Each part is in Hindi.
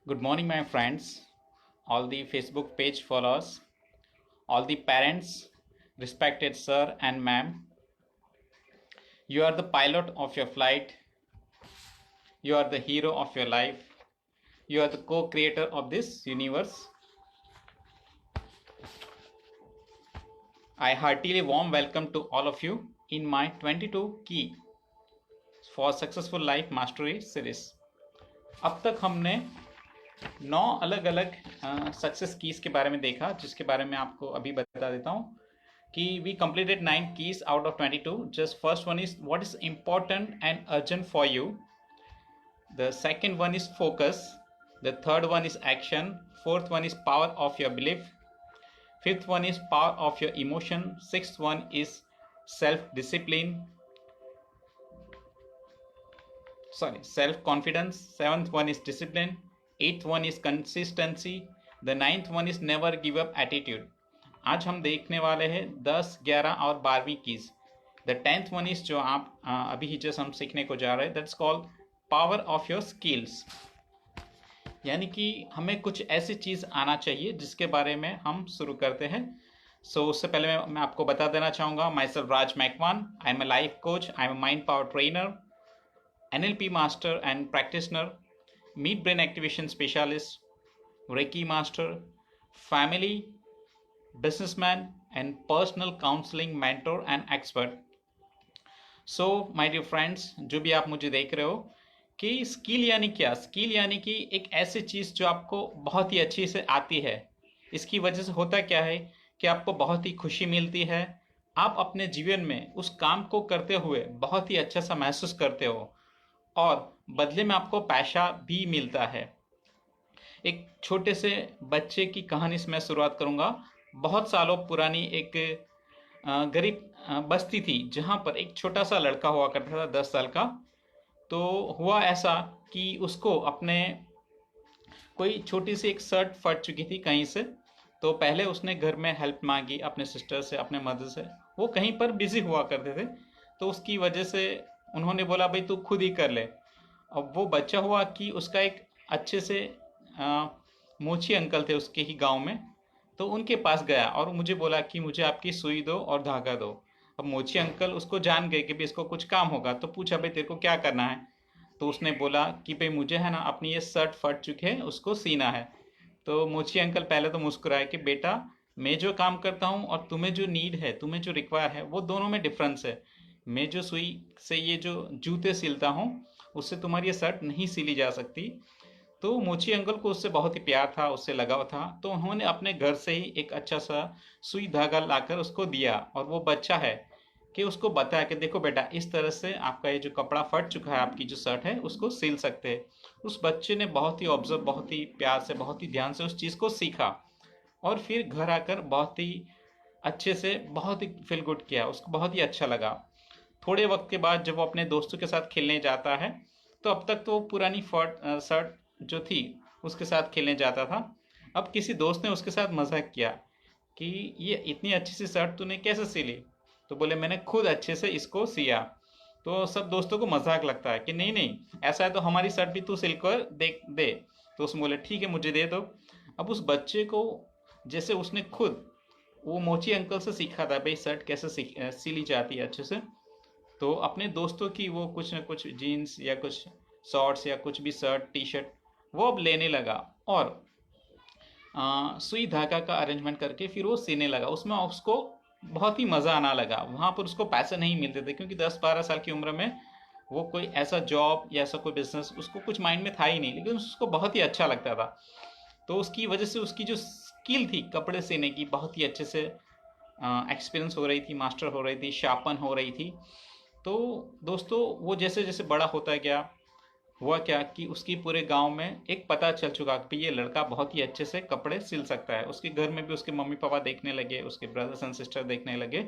Good morning, my friends, all the Facebook page followers, all the parents, respected sir and ma'am. You are the pilot of your flight, you are the hero of your life, you are the co creator of this universe. I heartily warm welcome to all of you in my 22 Key for Successful Life Mastery series. अब तक हमने 9 अलग अलग सक्सेस कीज के बारे में देखा, जिसके बारे में आपको अभी बता देता हूँ कि we completed 9 keys out of 22. Just first one is what is important and urgent for you. The second one is focus. The third one is action. Fourth one is power of your belief. Fifth one is power of your emotion. Sixth one is self-discipline. Self-confidence. Seventh one is discipline. Eighth one is consistency. The ninth one is never give up attitude. आज हम देखने वाले हैं 10, 11 और 12वीं keys. The 10th one is जो आप अभी जस्ट हम सीखने को जा रहे हैं, that's called power of your skills. यानी कि हमें कुछ ऐसी चीज़ आना चाहिए जिसके बारे में हम शुरू करते हैं. सो उससे पहले मैं आपको बता देना चाहूँगा, myself Raj Macwan. I am a life coach, I am a mind power trainer, NLP master and practitioner, meet brain activation specialist, reiki master, family businessman and personal counseling mentor and expert. So my dear friends, जो भी आप मुझे देख रहे हो, कि स्किल यानी क्या? स्किल यानी कि एक ऐसी चीज़ जो आपको बहुत ही अच्छी से आती है. इसकी वजह से होता क्या है कि आपको बहुत ही खुशी मिलती है. आप अपने जीवन में उस काम को करते हुए बहुत ही अच्छा सा महसूस करते हो और बदले में आपको पैसा भी मिलता है. एक छोटे से बच्चे की कहानी से मैं शुरुआत करूँगा. बहुत सालों पुरानी एक गरीब बस्ती थी जहाँ पर एक छोटा सा लड़का हुआ करता था, 10 साल का. तो हुआ ऐसा कि उसको अपने कोई छोटी सी एक शर्ट फट चुकी थी कहीं से. तो पहले उसने घर में हेल्प मांगी अपने सिस्टर से, अपने मदर से. वो कहीं पर बिजी हुआ करते थे, तो उसकी वजह से उन्होंने बोला भाई तू खुद ही कर ले. अब वो बच्चा हुआ कि उसका एक अच्छे से मोची अंकल थे उसके ही गांव में. तो उनके पास गया और मुझे बोला कि मुझे आपकी सुई दो और धागा दो. अब मोची अंकल उसको जान गए कि भाई इसको कुछ काम होगा, तो पूछा भाई तेरे को क्या करना है. तो उसने बोला कि भाई मुझे है ना अपनी ये शर्ट फट चुकी है, उसको सीना है. तो मोची अंकल पहले तो मुस्कुराए कि बेटा, मैं जो काम करता हूँ और तुम्हें जो नीड है, तुम्हें जो रिक्वायर है, वो दोनों में डिफरेंस है. मैं जो सुई से ये जो जूते सिलता हूँ, उससे तुम्हारी ये शर्ट नहीं सिली जा सकती. तो मोची अंकल को उससे बहुत ही प्यार था, उससे लगाव था. तो उन्होंने अपने घर से ही एक अच्छा सा सुई धागा लाकर उसको दिया. और वो बच्चा है कि उसको बताया कि देखो बेटा, इस तरह से आपका ये जो कपड़ा फट चुका है, आपकी जो शर्ट है, उसको सिल सकते हैं. उस बच्चे ने बहुत ही ऑब्जर्व, बहुत ही प्यार से, बहुत ही ध्यान से उस चीज़ को सीखा और फिर घर आकर बहुत ही अच्छे से, बहुत ही फील गुड किया. उसको बहुत ही अच्छा लगा. थोड़े वक्त के बाद जब वो अपने दोस्तों के साथ खेलने जाता है, तो अब तक तो वो पुरानी शर्ट जो थी उसके साथ खेलने जाता था. अब किसी दोस्त ने उसके साथ मजाक किया कि ये इतनी अच्छी सी शर्ट तूने कैसे सिली. तो बोले मैंने खुद अच्छे से इसको सिया. तो सब दोस्तों को मजाक लगता है कि नहीं नहीं, ऐसा है तो हमारी शर्ट भी तू सिल कर देख दे. तो उसने बोले ठीक है, मुझे दे दो. अब उस बच्चे को, जैसे उसने खुद वो मोची अंकल से सीखा था भाई शर्ट कैसे सिली जाती है अच्छे से, तो अपने दोस्तों की वो कुछ ना कुछ जीन्स या कुछ शॉर्ट्स या कुछ भी शर्ट, टी शर्ट, वो अब लेने लगा और सुई धागा का अरेंजमेंट करके फिर वो सीने लगा. उसमें उसको बहुत ही मज़ा आना लगा. वहाँ पर उसको पैसे नहीं मिलते थे क्योंकि 10-12 साल की उम्र में वो कोई ऐसा जॉब या ऐसा कोई बिजनेस उसको कुछ माइंड में था ही नहीं, लेकिन उसको बहुत ही अच्छा लगता था. तो उसकी वजह से उसकी जो स्किल थी कपड़े सीने की, बहुत ही अच्छे से एक्सपीरियंस हो रही थी, मास्टर हो रही थी, शार्पन हो रही थी. तो दोस्तों, वो जैसे जैसे बड़ा होता गया, हुआ क्या कि उसकी पूरे गांव में एक पता चल चुका कि ये लड़का बहुत ही अच्छे से कपड़े सिल सकता है. उसके घर में भी उसके मम्मी पापा देखने लगे, उसके ब्रदर्स एंड सिस्टर देखने लगे.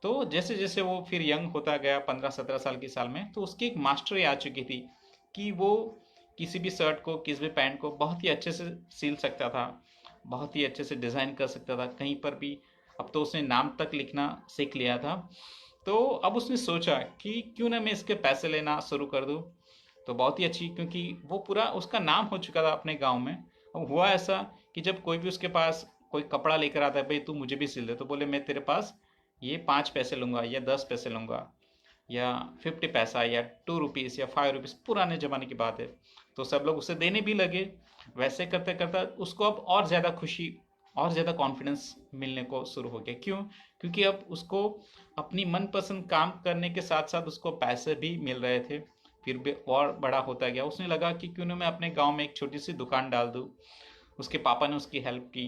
तो जैसे जैसे वो फिर यंग होता गया, 15-17 साल की साल में, तो उसकी एक मास्टरी आ चुकी थी कि वो किसी भी शर्ट को, किसी भी पैंट को बहुत ही अच्छे से सिल सकता था, बहुत ही अच्छे से डिज़ाइन कर सकता था कहीं पर भी. अब तो उसने नाम तक लिखना सीख लिया था. तो अब उसने सोचा कि क्यों ना मैं इसके पैसे लेना शुरू कर दूं. तो बहुत ही अच्छी, क्योंकि वो पूरा उसका नाम हो चुका था अपने गांव में। अब हुआ ऐसा कि जब कोई भी उसके पास कोई कपड़ा लेकर आता है, भाई तू मुझे भी सिल दे, तो बोले मैं तेरे पास ये 5 पैसे लूंगा या 10 पैसे लूंगा या 50 पैसा या 2 रुपीज़ या 5 रुपीज़, पुराने ज़माने की बात है। तो सब लोग उसे देने भी लगे। वैसे करते करते उसको अब और ज़्यादा खुशी और ज़्यादा कॉन्फिडेंस मिलने को शुरू हो गया। क्यों? क्योंकि अब उसको अपनी मनपसंद काम करने के साथ साथ उसको पैसे भी मिल रहे थे। फिर भी और बड़ा होता गया, उसने लगा कि क्यों ना मैं अपने गांव में एक छोटी सी दुकान डाल दूँ। उसके पापा ने उसकी हेल्प की,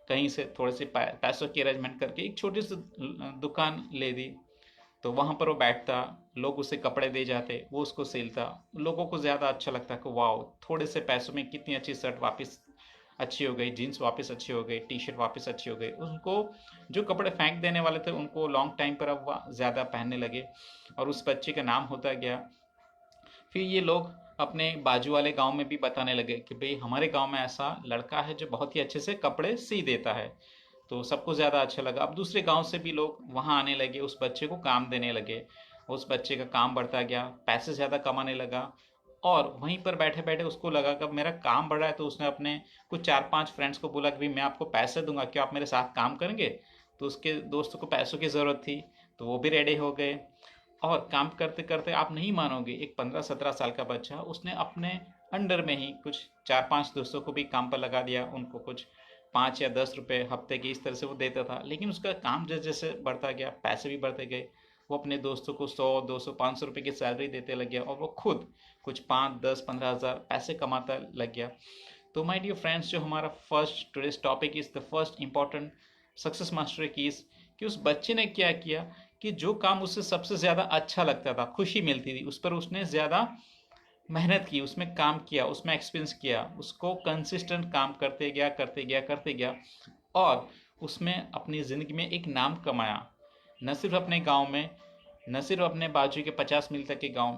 कहीं से थोड़े से पैसों की अरेंजमेंट करके एक छोटी सी दुकान ले दी। तो वहाँ पर वो बैठता, लोग उसे कपड़े दे जाते, वो उसको सिलता। लोगों को ज़्यादा अच्छा लगता कि वाह, थोड़े से पैसों में कितनी अच्छी शर्ट वापस अच्छी हो गई, जीन्स वापस अच्छी हो गई, टी शर्ट वापस अच्छी हो गई। उनको जो कपड़े फेंक देने वाले थे उनको लॉन्ग टाइम पर अब ज़्यादा पहनने लगे, और उस बच्चे का नाम होता गया। फिर ये लोग अपने बाजू वाले गांव में भी बताने लगे कि भाई हमारे गांव में ऐसा लड़का है जो बहुत ही अच्छे से कपड़े सी देता है। तो सबको ज़्यादा अच्छा लगा। अब दूसरे गांव से भी लोग वहां आने लगे, उस बच्चे को काम देने लगे। उस बच्चे का काम बढ़ता गया, पैसे ज़्यादा कमाने लगा। और वहीं पर बैठे बैठे उसको लगा कि अब मेरा काम बढ़ रहा है, तो उसने अपने कुछ 4-5 फ्रेंड्स को बोला कि भाई मैं आपको पैसे दूंगा, क्या आप मेरे साथ काम करेंगे? तो उसके दोस्तों को पैसों की ज़रूरत थी, तो वो भी रेडी हो गए। और काम करते करते आप नहीं मानोगे, एक 15-17 साल का बच्चा उसने अपने अंडर में ही कुछ 4-5 दोस्तों को भी काम पर लगा दिया। उनको कुछ 5 या 10 रुपए हफ्ते के इस तरह से वो देता था। लेकिन उसका काम जैसे जैसे बढ़ता गया, पैसे भी बढ़ते गए। वो अपने दोस्तों को 100, 200, 500 रुपए की सैलरी देते लग गया, और वो खुद कुछ 5, 10, 15 हज़ार पैसे कमाता लग गया। तो माय डियर फ्रेंड्स, जो हमारा first today's topic is the first important success master की इज कि उस बच्चे ने क्या किया कि जो काम उससे सबसे ज़्यादा अच्छा लगता था, खुशी मिलती थी, उस पर उसने ज़्यादा मेहनत की, उसमें काम किया, उसमें एक्सपीरियंस किया, उसको कंसिस्टेंट काम करते गया करते गया करते गया। और उसमें अपनी ज़िंदगी में एक नाम कमाया, न सिर्फ अपने गांव में, न सिर्फ अपने बाजू के 50 मील तक के गांव,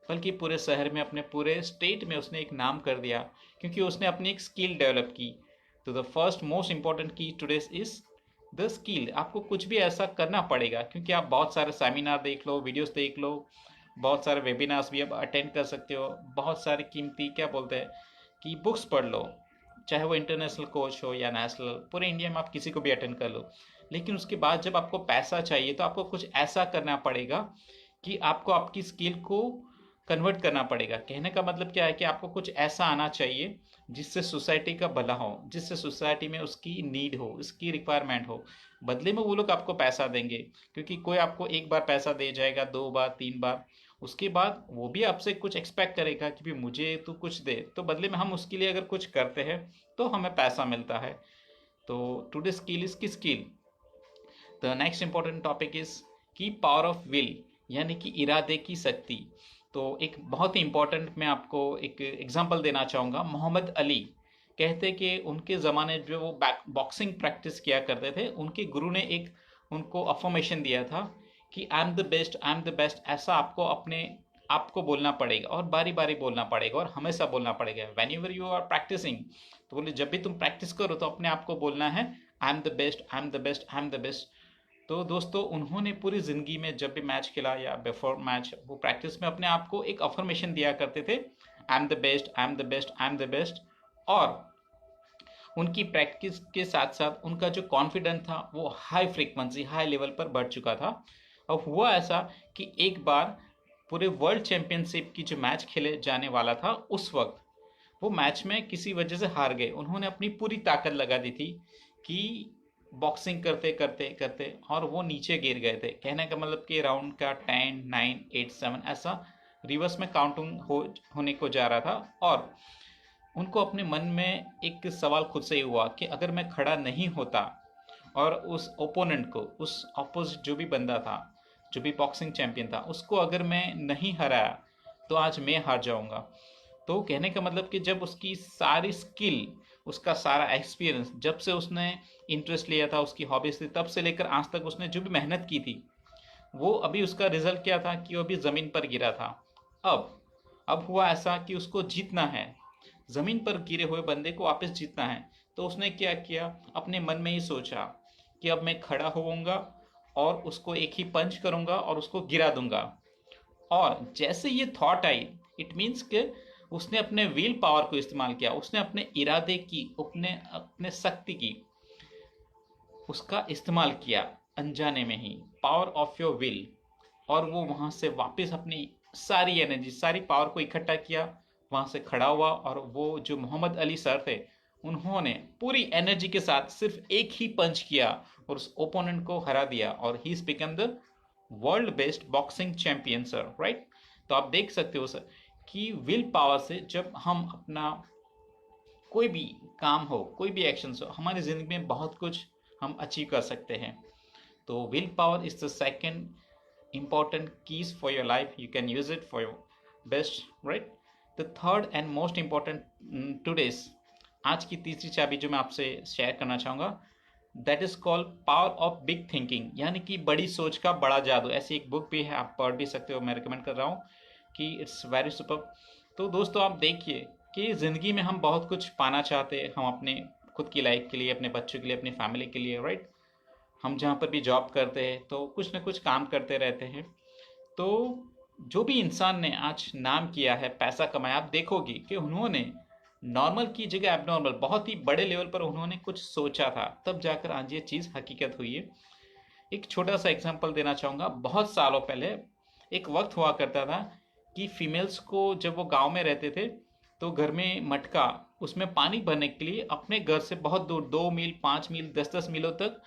बल्कि पूरे शहर में, अपने पूरे स्टेट में उसने एक नाम कर दिया, क्योंकि उसने अपनी एक स्किल डेवलप की। तो द फर्स्ट मोस्ट इंपॉर्टेंट की टुडेस इज द स्किल। आपको कुछ भी ऐसा करना पड़ेगा, क्योंकि आप बहुत सारे सेमिनार देख लो, वीडियोस देख लो, बहुत सारे वेबिनार्स भी आप अटेंड कर सकते हो, बहुत सारे कीमती क्या बोलते हैं कि बुक्स पढ़ लो, चाहे वो इंटरनेशनल कोच हो या नेशनल, पूरे इंडिया में आप किसी को भी अटेंड कर लो। लेकिन उसके बाद जब आपको पैसा चाहिए तो आपको कुछ ऐसा करना पड़ेगा कि आपको आपकी स्किल को कन्वर्ट करना पड़ेगा। कहने का मतलब क्या है कि आपको कुछ ऐसा आना चाहिए जिससे सोसाइटी का भला हो, जिससे सोसाइटी में उसकी नीड हो, उसकी रिक्वायरमेंट हो। बदले में वो लोग आपको पैसा देंगे, क्योंकि कोई आपको एक बार पैसा दे जाएगा, 2 बार 3 बार, उसके बाद वो भी आपसे कुछ एक्सपेक्ट करेगा कि भी मुझे तू कुछ दे। तो बदले में हम उसके लिए अगर कुछ करते हैं तो हमें पैसा मिलता है। तो टुडे स्किल इज की skill. The next important topic is की पावर ऑफ विल, यानी कि इरादे की शक्ति। तो एक बहुत ही इंपॉर्टेंट मैं आपको एक एग्जांपल देना चाहूँगा। मोहम्मद अली कहते कि उनके ज़माने जो वो बॉक्सिंग प्रैक्टिस किया करते थे, उनके गुरु ने एक उनको अफर्मेशन दिया था कि I am the best, I am the best. ऐसा आपको अपने आपको बोलना पड़ेगा, और बारी बारी बोलना पड़ेगा, और हमेशा बोलना पड़ेगा whenever you are practising. तो बोले जब भी तुम प्रैक्टिस करो तो अपने आप को बोलना है I am the best, I am the best, I am the best. तो दोस्तों, उन्होंने पूरी ज़िंदगी में जब भी मैच खेला या बिफोर मैच, वो प्रैक्टिस में अपने आप को एक अफर्मेशन दिया करते थे, I am the best, I am the best, I am the best. और उनकी प्रैक्टिस के साथ साथ उनका जो कॉन्फिडेंस था वो हाई फ्रीक्वेंसी, हाई लेवल पर बढ़ चुका था। अब हुआ ऐसा कि एक बार पूरे वर्ल्ड चैंपियनशिप की जो मैच खेले जाने वाला था, उस वक्त वो मैच में किसी वजह से हार गए। उन्होंने अपनी पूरी ताकत लगा दी थी कि बॉक्सिंग करते करते करते, और वो नीचे गिर गए थे। कहने का मतलब कि राउंड का 10, 9, 8, 7 ऐसा रिवर्स में काउंटिंग होने को जा रहा था। और उनको अपने मन में एक सवाल खुद से ही हुआ कि अगर मैं खड़ा नहीं होता और उस ओपोनेंट को, उस अपोजिट जो भी बंदा था, जो भी बॉक्सिंग चैंपियन था, उसको अगर मैं नहीं हराया तो आज मैं हार जाऊंगा। तो कहने का मतलब कि जब उसकी सारी स्किल, उसका सारा एक्सपीरियंस, जब से उसने इंटरेस्ट लिया था, उसकी हॉबीज थी, तब से लेकर आज तक उसने जो भी मेहनत की थी, वो अभी उसका रिजल्ट क्या था कि वो अभी ज़मीन पर गिरा था। अब हुआ ऐसा कि उसको जीतना है, ज़मीन पर गिरे हुए बंदे को वापस जीतना है। तो उसने क्या किया, अपने मन में ही सोचा कि अब मैं खड़ा होऊंगा और उसको एक ही पंच करूंगा और उसको गिरा दूंगा। और जैसे ये थॉट आई इट मीन्स कि उसने अपने विल पावर को इस्तेमाल किया, उसने अपने इरादे की, अपने अपने शक्ति की, उसका इस्तेमाल किया अनजाने में ही, पावर ऑफ योर विल, और वो वहां से वापस अपनी सारी एनर्जी, सारी पावर को इकट्ठा किया, वहां से खड़ा हुआ, और वो जो मोहम्मद अली सर थे, उन्होंने पूरी एनर्जी के साथ सिर्फ एक ही पंच किया और उस ओपोनेंट को हरा दिया, और he is become the world best boxing champion sir, right. तो आप देख सकते हो सर कि विल पावर से जब हम अपना कोई भी काम हो, कोई भी एक्शन हो, हमारी जिंदगी में बहुत कुछ हम अचीव कर सकते हैं। तो will power is the second important keys for your life. You can use it for your best, right? The third and most important today's, आज की तीसरी चाबी जो मैं आपसे शेयर करना चाहूँगा, that is called power of big thinking, यानी कि बड़ी सोच का बड़ा जादू। ऐसी एक बुक भी है, आप पढ़ भी सकते हो, मैं रिकमेंड कर रहा हूँ कि इट्स वेरी सुपर। तो दोस्तों आप देखिए कि ज़िंदगी में हम बहुत कुछ पाना चाहते हैं, हम अपने खुद की लाइफ के लिए, अपने बच्चों के लिए, अपनी फैमिली के लिए, राइट। हम जहाँ पर भी जॉब करते हैं तो कुछ ना कुछ काम करते रहते हैं। तो जो भी इंसान ने आज नाम किया है, पैसा कमाया, आप देखोगे कि उन्होंने नॉर्मल की जगह एबनॉर्मल, बहुत ही बड़े लेवल पर उन्होंने कुछ सोचा था, तब जाकर आज ये चीज़ हकीकत हुई है। एक छोटा सा एग्जांपल देना चाहूँगा। बहुत सालों पहले एक वक्त हुआ करता था कि फीमेल्स को, जब वो गांव में रहते थे, तो घर में मटका, उसमें पानी भरने के लिए अपने घर से बहुत दूर, 2 मील, 5 मील, 10-10 मीलों तक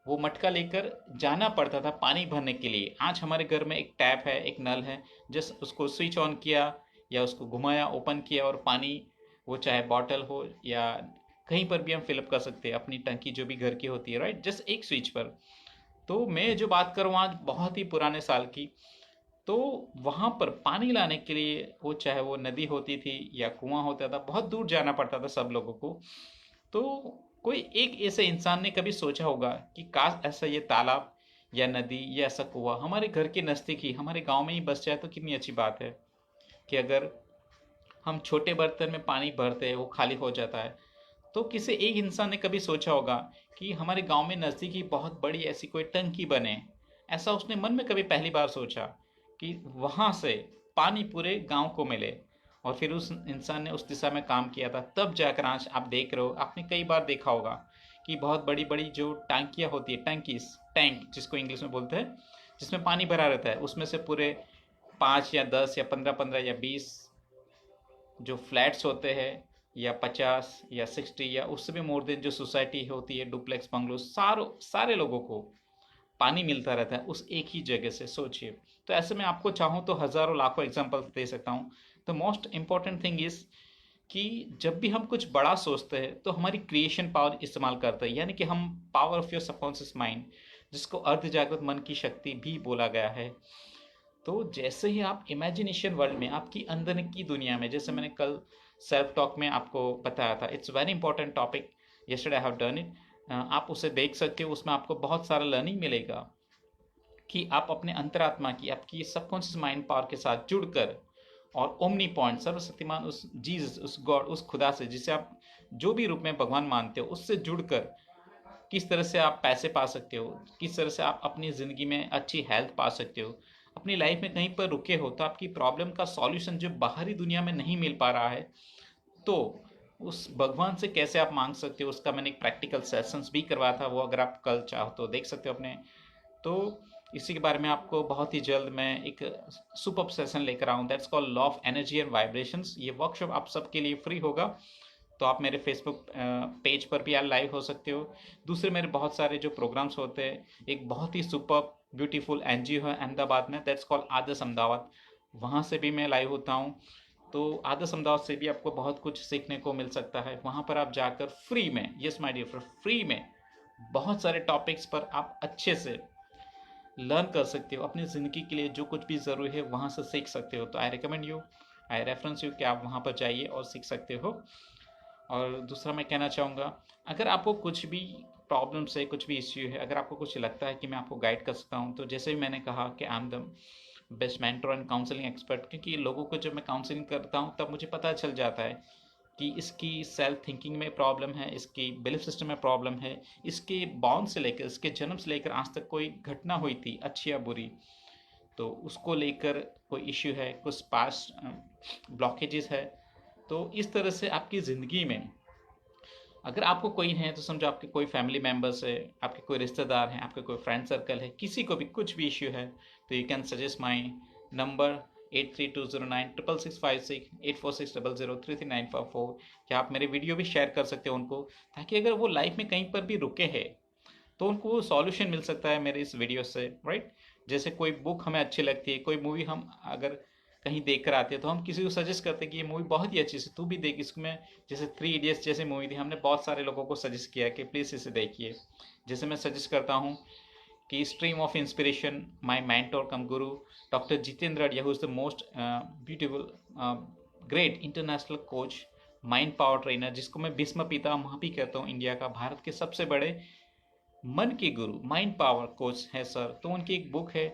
वो मटका लेकर जाना पड़ता था पानी भरने के लिए। आज हमारे घर में एक टैप है, एक नल है, जस्ट उसको स्विच ऑन किया या उसको घुमाया, ओपन किया, और पानी, वो चाहे बॉटल हो या कहीं पर भी हम फिलअप कर सकते हैं अपनी टंकी जो भी घर की होती है, राइट, जस्ट एक स्विच पर। तो मैं जो बात करूँ आज बहुत ही पुराने साल की, तो वहाँ पर पानी लाने के लिए, वो चाहे वो नदी होती थी या कुआं होता था, बहुत दूर जाना पड़ता था सब लोगों को। तो कोई एक ऐसे इंसान ने कभी सोचा होगा कि काश ऐसा ये तालाब या नदी या ऐसा कुआं हमारे घर के नज़दीक ही, हमारे गांव में ही बस जाए, तो कितनी अच्छी बात है कि अगर हम छोटे बर्तन में पानी भरते हैं, वो खाली हो जाता है। तो किसी एक इंसान ने कभी सोचा होगा कि हमारे गांव में नज़दीक ही बहुत बड़ी ऐसी कोई टंकी बने। ऐसा उसने मन में कभी पहली बार सोचा कि वहाँ से पानी पूरे गांव को मिले, और फिर उस इंसान ने उस दिशा में काम किया था। तब जाकर आज आप देख रहे हो, आपने कई बार देखा होगा कि बहुत बड़ी बड़ी जो टांकियाँ होती है, टैंकीज, टैंक जिसको इंग्लिश में बोलते हैं, जिसमें पानी भरा रहता है, उसमें से पूरे 5 या 10 या 15 या 20 जो फ्लैट्स होते हैं, या 50 या 60 या उससे भी मोर देन जो सोसाइटी होती है, डुप्लेक्स बंगलो, सारे लोगों को पानी मिलता रहता है उस एक ही जगह से। सोचिए, तो ऐसे में आपको चाहूँ तो हज़ारों लाखों एग्जांपल दे सकता हूँ। तो मोस्ट इम्पॉर्टेंट थिंग इज़ कि जब भी हम कुछ बड़ा सोचते हैं तो हमारी क्रिएशन पावर इस्तेमाल करते हैं, यानी कि हम power of your subconscious mind, जिसको अर्ध जागृत मन की शक्ति भी बोला गया है। तो जैसे ही आप इमेजिनेशन वर्ल्ड में, आपकी अंदर की दुनिया में, जैसे मैंने कल सेल्फ टॉक में आपको बताया था, it's very important topic, yesterday I have done it, आप उसे देख सकते हो। उसमें आपको बहुत सारा लर्निंग मिलेगा कि आप अपने अंतरात्मा की, आपकी सबकॉन्शियस माइंड पावर के साथ जुड़कर, और ओमनी पॉइंट, सर्वशक्तिमान उस जीसस, उस गॉड, उस खुदा से, जिसे आप जो भी रूप में भगवान मानते हो, उससे जुड़कर किस तरह से आप पैसे पा सकते हो, किस तरह से आप अपनी ज़िंदगी में अच्छी हेल्थ पा सकते हो। अपनी लाइफ में कहीं पर रुके हो तो आपकी प्रॉब्लम का सॉल्यूशन जो बाहरी दुनिया में नहीं मिल पा रहा है, तो उस भगवान से कैसे आप मांग सकते हो, उसका मैंने एक प्रैक्टिकल सेशंस भी करवाया था, वो अगर आप कल चाहो तो देख सकते हो अपने। तो इसी के बारे में आपको बहुत ही जल्द मैं एक सुपर सेशन लेकर आऊँ, that's called law of energy and vibrations. ये वर्कशॉप आप सबके लिए फ्री होगा, तो आप मेरे फेसबुक पेज पर भी आप लाइव हो सकते हो। दूसरे मेरे बहुत सारे जो प्रोग्राम्स होते हैं, एक बहुत ही सुपर ब्यूटीफुल एनजीओ है अहमदाबाद में, दैट्स कॉल्ड आदर्श अहमदाबाद, वहाँ से भी मैं लाइव होता हूँ। तो आदर्श अहमदाबाद से भी आपको बहुत कुछ सीखने को मिल सकता है। वहाँ पर आप जाकर फ्री में, yes my dear friend, free में बहुत सारे टॉपिक्स पर आप अच्छे से लर्न कर सकते हो। अपनी ज़िंदगी के लिए जो कुछ भी ज़रूरी है वहाँ से सीख सकते हो। तो I recommend you, I reference you कि आप वहाँ पर जाइए और सीख सकते हो। और दूसरा मैं कहना चाहूँगा, अगर आपको कुछ भी प्रॉब्लम्स है, कुछ भी इश्यू है, अगर आपको कुछ लगता है कि मैं आपको गाइड कर सकता हूँ, तो जैसे भी मैंने कहा कि I am the best mentor and counselling expert, क्योंकि लोगों को जब मैं काउंसलिंग करता हूँ तब मुझे पता चल जाता है कि इसकी सेल्फ थिंकिंग में प्रॉब्लम है, इसकी बिलीफ सिस्टम में प्रॉब्लम है, इसके बॉर्न से लेकर, इसके जन्म से लेकर आज तक कोई घटना हुई थी अच्छी या बुरी, तो उसको लेकर कोई इश्यू है, कुछ पास्ट ब्लॉकेजेस है। तो इस तरह से आपकी ज़िंदगी में अगर आपको कोई है, तो समझो आपके कोई फैमिली मेम्बर्स है, आपके कोई रिश्तेदार हैं, आपके कोई फ्रेंड सर्कल है, किसी को भी कुछ भी इश्यू है, तो you can suggest my number 8320966656 8460033944। क्या आप मेरे वीडियो भी शेयर कर सकते हो उनको, ताकि अगर वो लाइफ में कहीं पर भी रुके हैं तो उनको वो सॉल्यूशन मिल सकता है मेरे इस वीडियो से, राइट। जैसे कोई बुक हमें अच्छी लगती है, कोई मूवी हम अगर कहीं देख कर आते हैं, तो हम किसी को सजेस्ट करते हैं कि ये मूवी बहुत ही अच्छी है, तू भी देख इसमें। जैसे 3 इडियट्स जैसे मूवी थी, हमने बहुत सारे लोगों को सजेस्ट किया कि प्लीज़ इसे देखिए। जैसे मैं सजेस्ट करता हूँ कि stream of inspiration, my mentor cum guru doctor Jitendra Adiya, who is the most beautiful great international coach, mind power trainer, जिसको मैं भीष्म पितामह भी कहता हूँ, इंडिया का, भारत के सबसे बड़े मन के गुरु, माइंड पावर कोच है सर। तो उनकी एक बुक है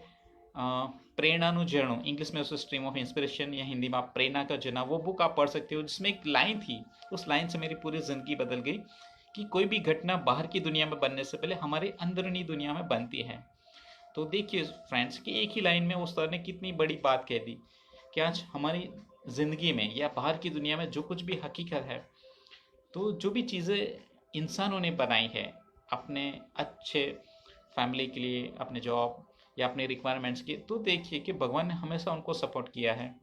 प्रेरणानुजरणु, इंग्लिश में उसे स्ट्रीम ऑफ इंस्पिरेशन, या हिंदी में आप प्रेरणा का जना, वो बुक आप पढ़ सकते हो, जिसमें एक लाइन थी, उस लाइन से मेरी पूरी जिंदगी बदल गई कि कोई भी घटना बाहर की दुनिया में बनने से पहले हमारे अंदरूनी दुनिया में बनती है। तो देखिए फ्रेंड्स कि एक ही लाइन में उस सर ने कितनी बड़ी बात कह दी कि आज हमारी ज़िंदगी में या बाहर की दुनिया में जो कुछ भी हकीकत है, तो जो भी चीज़ें इंसानों ने बनाई है अपने अच्छे फैमिली के लिए, अपने जॉब या अपने रिक्वायरमेंट्स के, तो देखिए कि भगवान ने हमेशा उनको सपोर्ट किया है,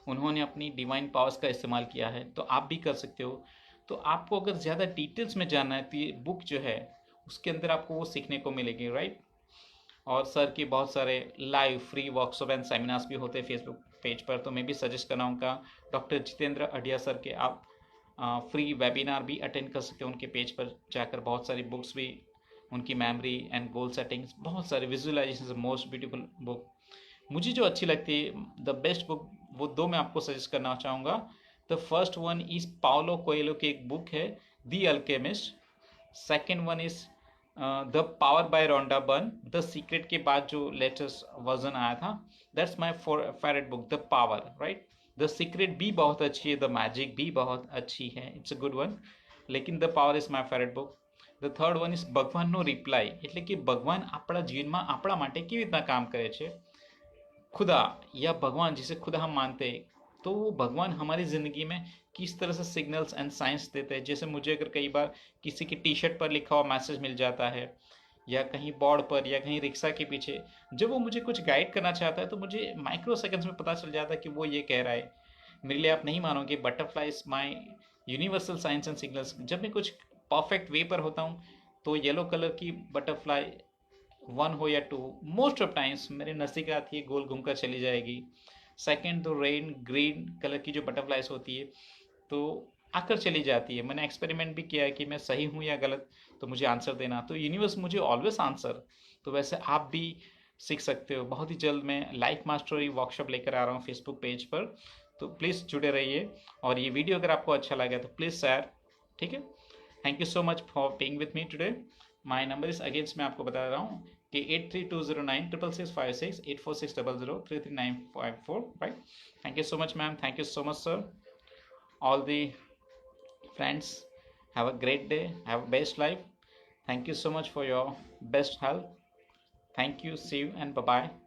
उन्होंने अपनी डिवाइन पावर्स का इस्तेमाल किया है, तो आप भी कर सकते हो। तो आपको अगर ज़्यादा डिटेल्स में जानना है, तो ये बुक जो है उसके अंदर आपको वो सीखने को मिलेगी, राइट। और सर के बहुत सारे live free workshop and seminars भी होते हैं फेसबुक पेज पर, तो मैं भी सजेस्ट करना उनका डॉक्टर जितेंद्र अडिया सर के आप फ्री वेबिनार भी अटेंड कर सकते हो उनके पेज पर जाकर। बहुत सारी बुक्स भी, उनकी मेमोरी एंड गोल सेटिंग्स, बहुत सारे विजुअलाइजेशन, मोस्ट ब्यूटीफुल बुक मुझे जो अच्छी लगती है, द बेस्ट बुक, वो दो मैं आपको सजेस्ट करना चाहूँगा। The first one is Paulo Coelho की एक बुक है, the Alchemist. Second one is the Power by Rhonda Byrne, the Secret के बाद जो लेटेस्ट वर्जन आया था, that's my favourite book, the Power, right. The Secret भी बहुत अच्छी है, द मैजिक भी बहुत अच्छी है, इट्स अ गुड वन, लेकिन the power is my favourite book. The third one is ભગવાનનો રિપ્લાય, એટલે કે ભગવાન આપણા જીવનમાં આપણા માટે કેવી રીતના કામ કરે છે। खुदा या भगवान, जिसे खुदा हम मानते हैं, तो वो भगवान हमारी ज़िंदगी में किस तरह से सिग्नल्स एंड साइंस देते हैं। जैसे मुझे अगर कई बार किसी की टी शर्ट पर लिखा हुआ मैसेज मिल जाता है, या कहीं बोर्ड पर, या कहीं रिक्शा के पीछे, जब वो मुझे कुछ गाइड करना चाहता है, तो मुझे माइक्रो सेकेंड्स में पता चल जाता है कि वो ये कह रहा है। मेरे लिए आप नहीं मानोगे, butterfly is my universal science and signals. जब मैं कुछ परफेक्ट वे पर होता हूँ, तो येलो कलर की बटरफ्लाई, वन हो या टू, मोस्ट ऑफ टाइम्स मेरे नज़दीक आती है, गोल घूमकर चली जाएगी। सेकंड, तो रेन ग्रीन कलर की जो बटरफ्लाइज होती है, तो आकर चली जाती है। मैंने एक्सपेरिमेंट भी किया है कि मैं सही हूँ या गलत, तो मुझे आंसर देना, तो यूनिवर्स मुझे ऑलवेज आंसर। तो वैसे आप भी सीख सकते हो। बहुत ही जल्द मैं लाइफ मास्टरी वर्कशॉप लेकर आ रहा हूँ फेसबुक पेज पर, तो प्लीज़ जुड़े रहिए। और ये वीडियो अगर आपको अच्छा लगा तो प्लीज़ शेयर, ठीक है। Thank you so much for being with me today. My number is against, मैं आपको बता रहा हूँ कि 8320966656 8460033954, right. Thank you so much ma'am, thank you so much sir. All the friends, have a great day, have a best life. Thank you so much for your best help. Thank you, see you, and bye bye.